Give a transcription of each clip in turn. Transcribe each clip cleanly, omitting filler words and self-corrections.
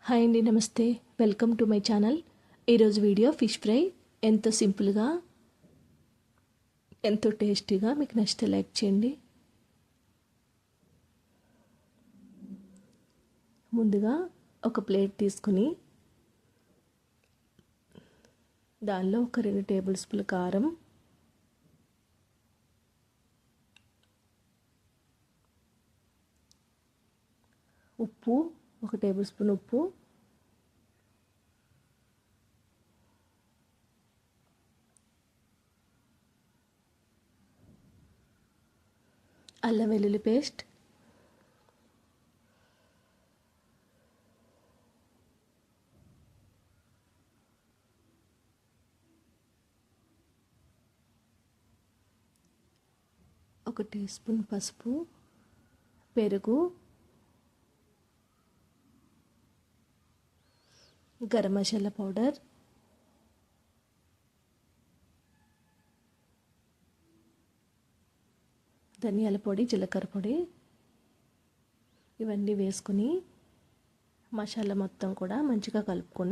Hi అండి, నమస్తే. Welcome to my channel. ఈరోజు వీడియో ఫిష్ ఫ్రై ఎంతో సింపుల్గా ఎంతో టేస్టీగా మీకు నచ్చితే లైక్ చేయండి. ముందుగా ఒక ప్లేట్ తీసుకుని దానిలో ఒక 2 టేబుల్ స్పూన్ల కారం, ఉప్పు, 1 టేబుల్ స్పూన్ ఉప్పు, అల్లం వెల్లుల్లి పేస్ట్, ఒక టీ స్పూన్ పసుపు, పెరుగు, గరం మసాలా పౌడర్, ధనియాల పొడి, జీలకర్ర పొడి ఇవన్నీ వేసుకొని మసాలా మొత్తం కూడా మంచిగా కలుపుకోవాలి.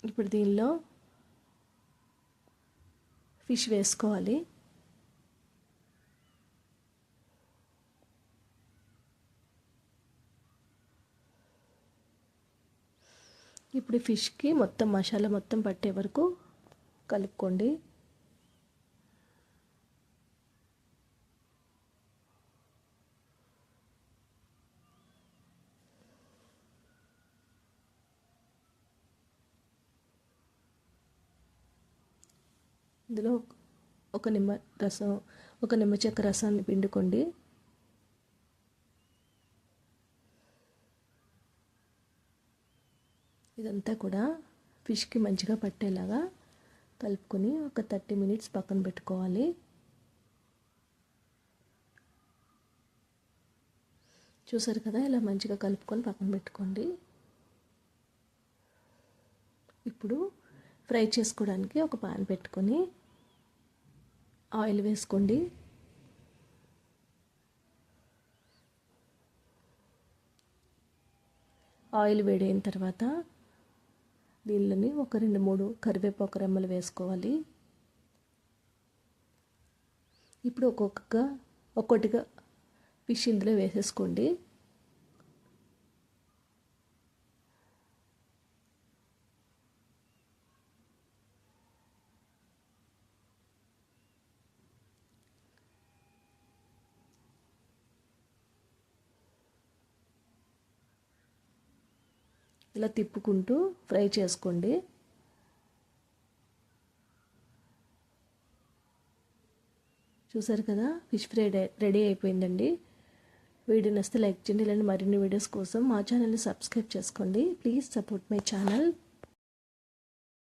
ఇప్పుడు దీనిలో ఫిష్ వేసుకోవాలి. ఇప్పుడు ఫిష్కి మొత్తం మసాలా మొత్తం పట్టే వరకు కలుపుకోండి. ఇందులో ఒక నిమ్మ చెక్క రసాన్ని పిండుకోండి. ఇదంతా కూడా ఫిష్కి మంచిగా పట్టేలాగా కలుపుకొని ఒక 30 మినిట్స్ పక్కన పెట్టుకోవాలి. చూసారు కదా, ఇలా మంచిగా కలుపుకొని పక్కన పెట్టుకోండి. ఇప్పుడు ఫ్రై చేసుకోవడానికి ఒక పాన్ పెట్టుకొని ఆయిల్ వేసుకోండి. ఆయిల్ వేడైన తర్వాత దీనిలోని ఒక 2-3 కరివేపాకు రెమ్మలు వేసుకోవాలి. ఇప్పుడు ఒక్కొక్కటిగా ఫిష్ ఇందులో వేసేసుకోండి. ఇలా తిప్పుకుంటూ ఫ్రై చేసుకోండి. చూసారు కదా, ఫిష్ ఫ్రై రెడీ అయిపోయిందండి. వీడియో నచ్చితే లైక్ చేయండి. ఇలాంటి మరిన్ని వీడియోస్ కోసం మా ఛానల్ని సబ్స్క్రైబ్ చేసుకోండి. Please support my channel.